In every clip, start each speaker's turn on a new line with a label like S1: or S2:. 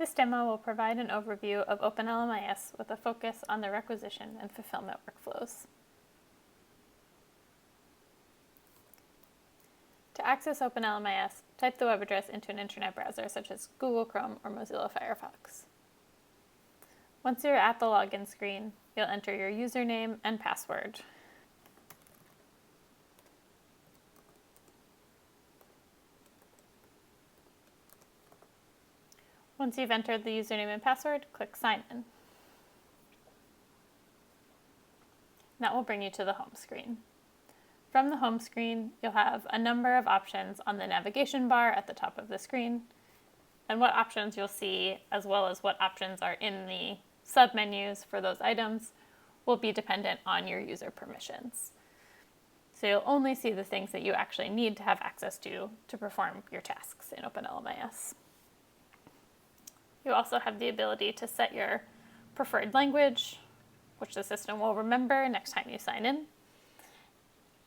S1: This demo will provide an overview of OpenLMIS with a focus on the requisition and fulfillment workflows. To access OpenLMIS, type the web address into an internet browser such as Google Chrome or Mozilla Firefox. Once you're at the login screen, you'll enter your username and password. Once you've entered the username and password, click Sign In. That will bring you to the home screen. From the home screen, you'll have a number of options on the navigation bar at the top of the screen, and what options you'll see, as well as what options are in the submenus for those items, will be dependent on your user permissions. So you'll only see the things that you actually need to have access to perform your tasks in OpenLMIS. You also have the ability to set your preferred language, which the system will remember next time you sign in.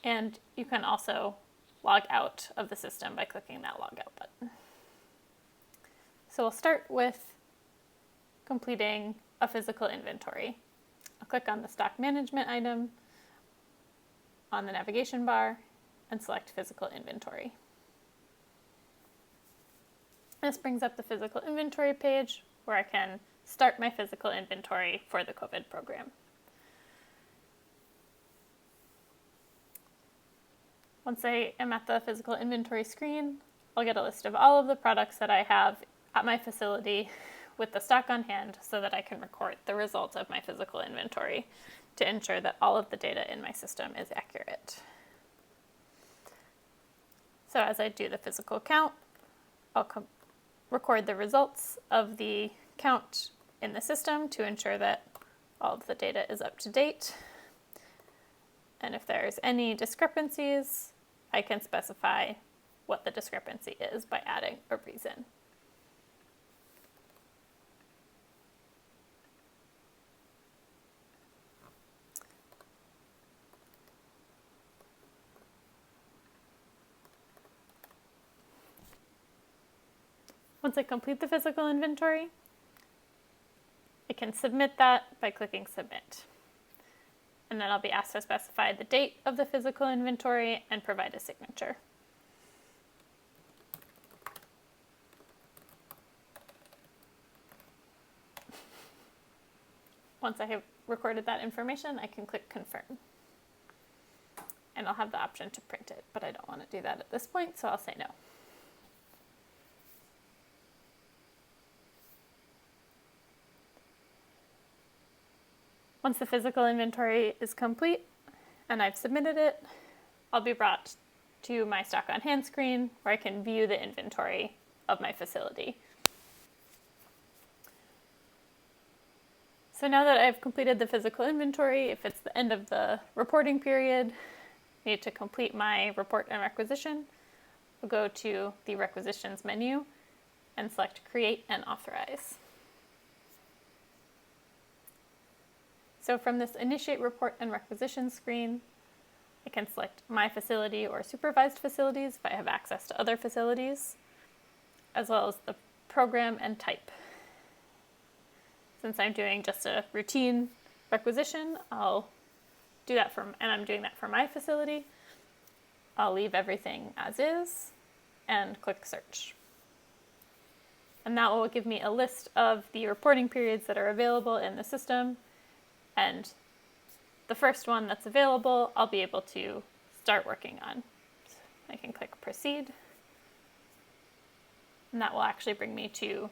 S1: And you can also log out of the system by clicking that Logout button. So we'll start with completing a physical inventory. I'll click on the stock management item on the navigation bar and select physical inventory. This brings up the physical inventory page where I can start my physical inventory for the COVID program. Once I am at the physical inventory screen, I'll get a list of all of the products that I have at my facility with the stock on hand so that I can record the result of my physical inventory to ensure that all of the data in my system is accurate. So as I do the physical count, I'll record the results of the count in the system to ensure that all of the data is up to date. And if there's any discrepancies, I can specify what the discrepancy is by adding a reason. Once I complete the physical inventory, I can submit that by clicking Submit. And then I'll be asked to specify the date of the physical inventory and provide a signature. Once I have recorded that information, I can click Confirm. And I'll have the option to print it, but I don't want to do that at this point, so I'll say no. Once the physical inventory is complete and I've submitted it, I'll be brought to my stock on hand screen where I can view the inventory of my facility. So now that I've completed the physical inventory, if it's the end of the reporting period, I need to complete my report and requisition. I'll go to the requisitions menu and select Create and Authorize. So from this Initiate Report and Requisition screen, I can select my facility or supervised facilities if I have access to other facilities, as well as the program and type. Since I'm doing just a routine requisition, I'll do that and I'm doing that for my facility. I'll leave everything as is and click Search. And that will give me a list of the reporting periods that are available in the system. And the first one that's available, I'll be able to start working on. So I can click Proceed. And that will actually bring me to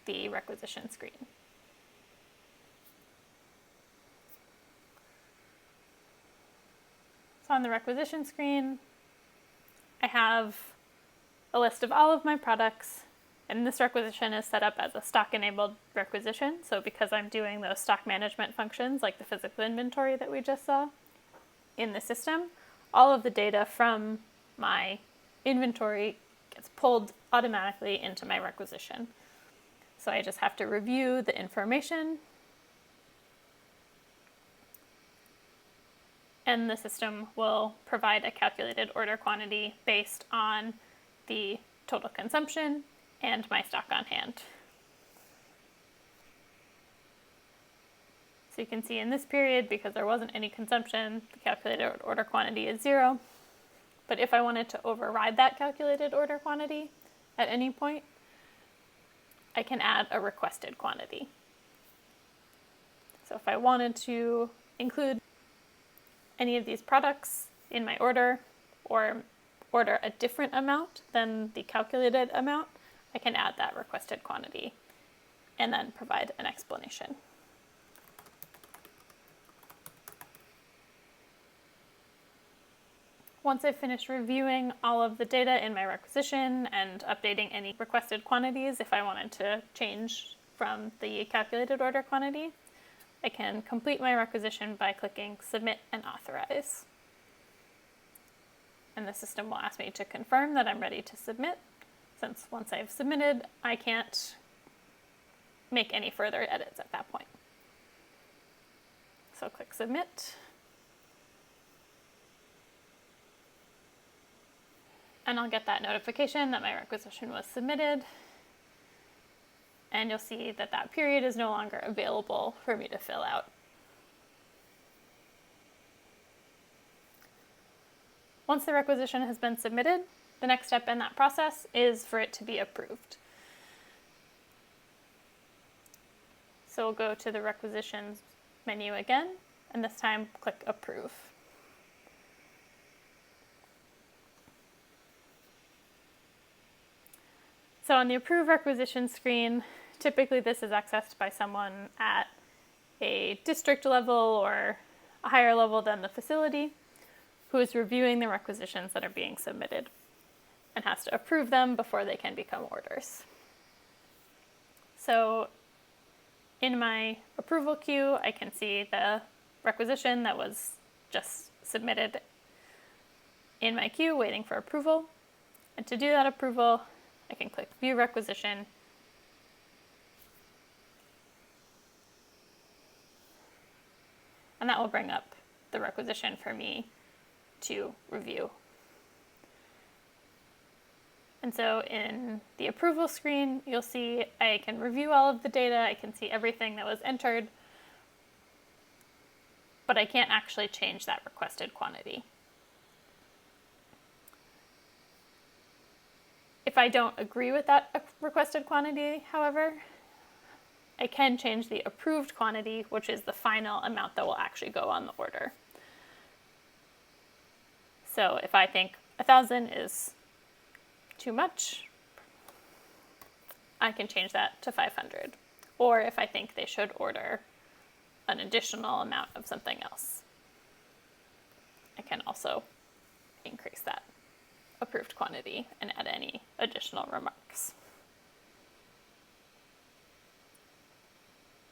S1: the requisition screen. So on the requisition screen, I have a list of all of my products. And this requisition is set up as a stock-enabled requisition. So because I'm doing those stock management functions, like the physical inventory that we just saw in the system, all of the data from my inventory gets pulled automatically into my requisition. So I just have to review the information, and the system will provide a calculated order quantity based on the total consumption and my stock on hand. So you can see in this period, because there wasn't any consumption, the calculated order quantity is 0. But if I wanted to override that calculated order quantity at any point, I can add a requested quantity. So if I wanted to include any of these products in my order, or order a different amount than the calculated amount, I can add that requested quantity and then provide an explanation. Once I've finished reviewing all of the data in my requisition and updating any requested quantities, if I wanted to change from the calculated order quantity, I can complete my requisition by clicking Submit and Authorize. And the system will ask me to confirm that I'm ready to submit, since once I've submitted, I can't make any further edits at that point. So click Submit. And I'll get that notification that my requisition was submitted. And you'll see that that period is no longer available for me to fill out. Once the requisition has been submitted, the next step in that process is for it to be approved. So we'll go to the requisitions menu again, and this time click Approve. So on the Approve Requisition screen, typically this is accessed by someone at a district level or a higher level than the facility, who is reviewing the requisitions that are being submitted and has to approve them before they can become orders. So in my approval queue, I can see the requisition that was just submitted in my queue waiting for approval. And to do that approval, I can click View Requisition, and that will bring up the requisition for me to review. And so in the approval screen, you'll see I can review all of the data, I can see everything that was entered, but I can't actually change that requested quantity. If I don't agree with that requested quantity, however, I can change the approved quantity, which is the final amount that will actually go on the order. So if I think 1,000 is too much, I can change that to 500. Or if I think they should order an additional amount of something else, I can also increase that approved quantity and add any additional remarks.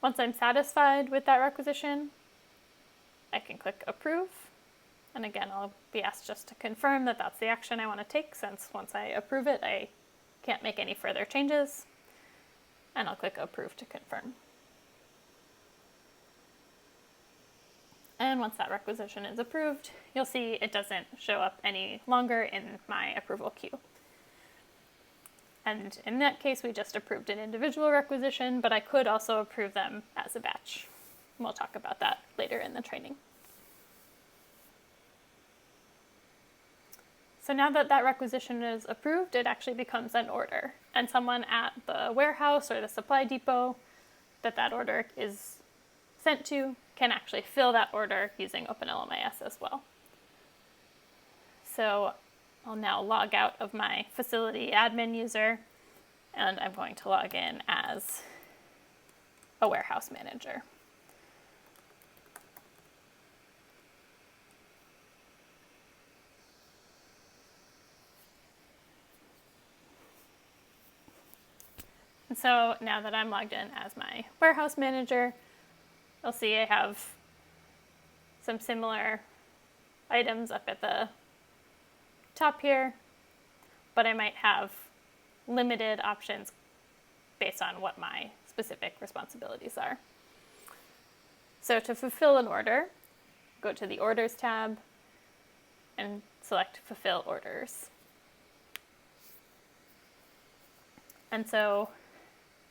S1: Once I'm satisfied with that requisition, I can click Approve. And again, I'll be asked just to confirm that that's the action I want to take, since once I approve it, I can't make any further changes. And I'll click Approve to confirm. And once that requisition is approved, you'll see it doesn't show up any longer in my approval queue. And in that case, we just approved an individual requisition, but I could also approve them as a batch. And we'll talk about that later in the training. So now that that requisition is approved, it actually becomes an order. And someone at the warehouse or the supply depot that order is sent to can actually fill that order using OpenLMIS as well. So I'll now log out of my facility admin user, and I'm going to log in as a warehouse manager. And so now that I'm logged in as my warehouse manager, you'll see I have some similar items up at the top here, but I might have limited options based on what my specific responsibilities are. So to fulfill an order, go to the Orders tab and select Fulfill Orders. And so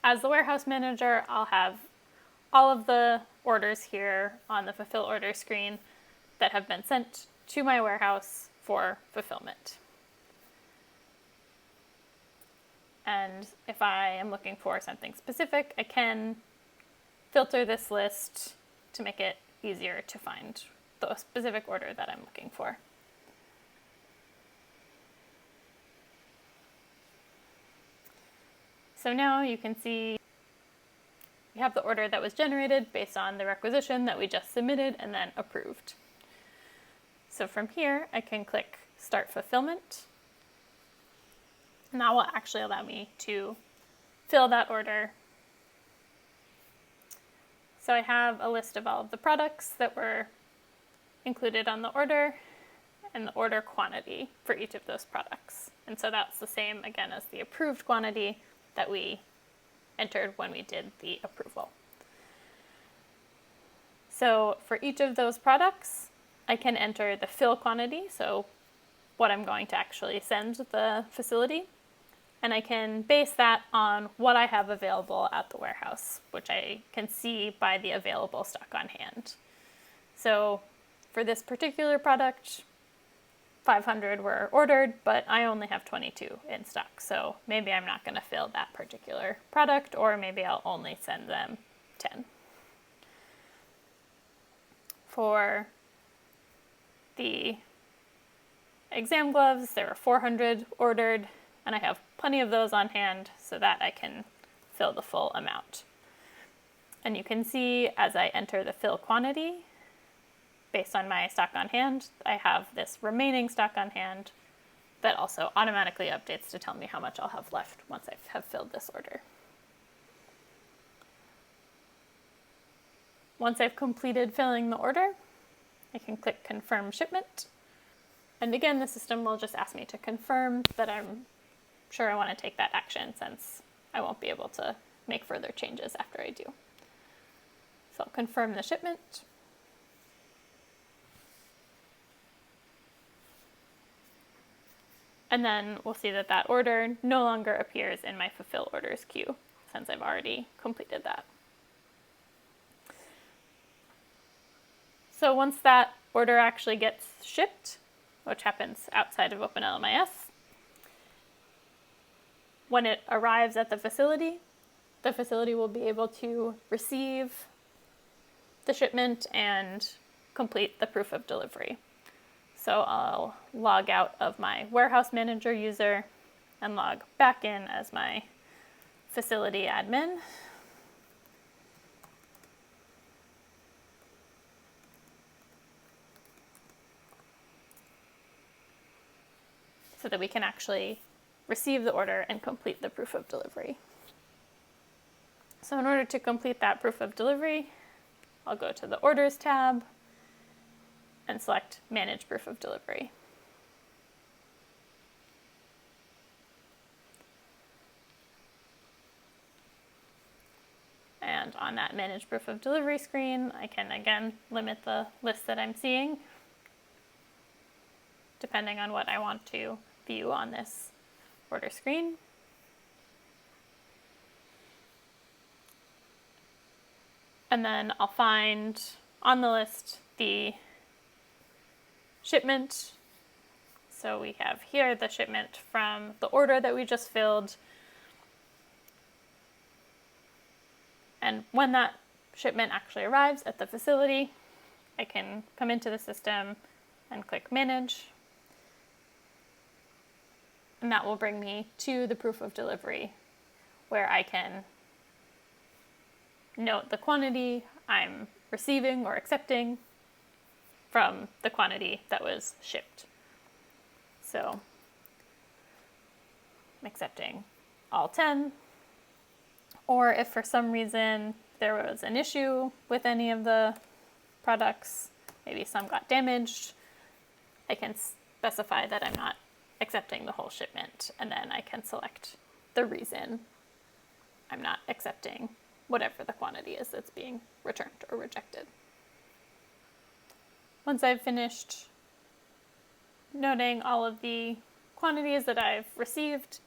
S1: as the warehouse manager, I'll have all of the orders here on the fulfill order screen that have been sent to my warehouse for fulfillment. And if I am looking for something specific, I can filter this list to make it easier to find the specific order that I'm looking for. So now you can see we have the order that was generated based on the requisition that we just submitted and then approved. So from here, I can click Start Fulfillment. And that will actually allow me to fill that order. So I have a list of all of the products that were included on the order and the order quantity for each of those products. And so that's the same again as the approved quantity that we entered when we did the approval. So for each of those products, I can enter the fill quantity, so what I'm going to actually send the facility, and I can base that on what I have available at the warehouse, which I can see by the available stock on hand. So for this particular product, 500 were ordered, but I only have 22 in stock. So maybe I'm not going to fill that particular product, or maybe I'll only send them 10. For the exam gloves, there were 400 ordered, and I have plenty of those on hand so that I can fill the full amount. And you can see as I enter the fill quantity, based on my stock on hand, I have this remaining stock on hand that also automatically updates to tell me how much I'll have left once I have filled this order. Once I've completed filling the order, I can click Confirm Shipment. And again, the system will just ask me to confirm that I'm sure I want to take that action, since I won't be able to make further changes after I do. So I'll confirm the shipment. And then we'll see that that order no longer appears in my fulfill orders queue, since I've already completed that. So once that order actually gets shipped, which happens outside of OpenLMIS, when it arrives at the facility will be able to receive the shipment and complete the proof of delivery. So I'll log out of my warehouse manager user and log back in as my facility admin. So that we can actually receive the order and complete the proof of delivery. So in order to complete that proof of delivery, I'll go to the Orders tab and select Manage Proof of Delivery. And on that Manage Proof of Delivery screen, I can again limit the list that I'm seeing, depending on what I want to view on this order screen. And then I'll find on the list the shipment. So we have here the shipment from the order that we just filled. And when that shipment actually arrives at the facility, I can come into the system and click Manage. And that will bring me to the proof of delivery, where I can note the quantity I'm receiving or accepting from the quantity that was shipped. So I'm accepting all 10, or if for some reason there was an issue with any of the products, maybe some got damaged, I can specify that I'm not accepting the whole shipment, and then I can select the reason I'm not accepting whatever the quantity is that's being returned or rejected. Once I've finished noting all of the quantities that I've received,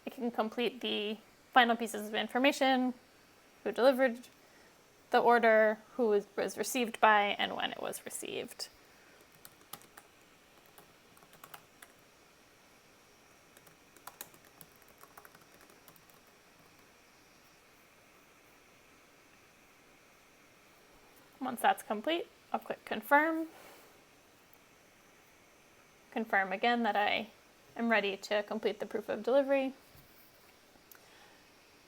S1: I can complete the final pieces of information: who delivered, the order, who it was received by, and when it was received. Once that's complete, I'll click Confirm. Confirm again that I am ready to complete the proof of delivery.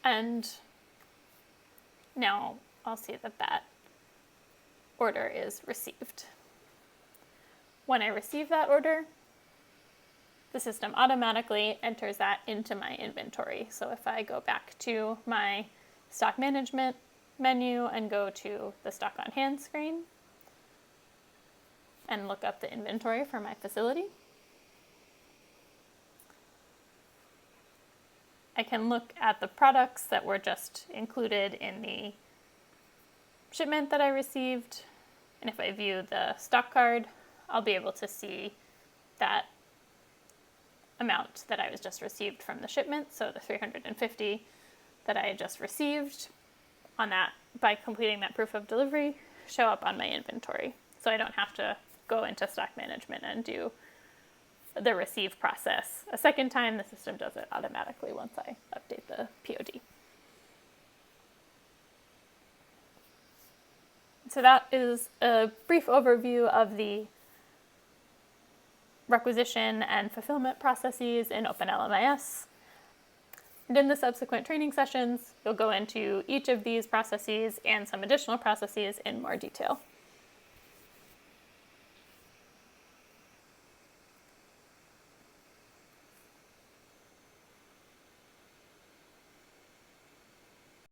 S1: And now I'll see that that order is received. When I receive that order, the system automatically enters that into my inventory. So if I go back to my stock management menu and go to the stock on hand screen and look up the inventory for my facility, I can look at the products that were just included in the shipment that I received. And if I view the stock card, I'll be able to see that amount that I was just received from the shipment. So the 350 that I had just received on that, by completing that proof of delivery, show up on my inventory. So I don't have to go into stock management and do the receive process a second time. The system does it automatically once I update the POD. So that is a brief overview of the requisition and fulfillment processes in OpenLMIS. And in the subsequent training sessions, you'll go into each of these processes and some additional processes in more detail.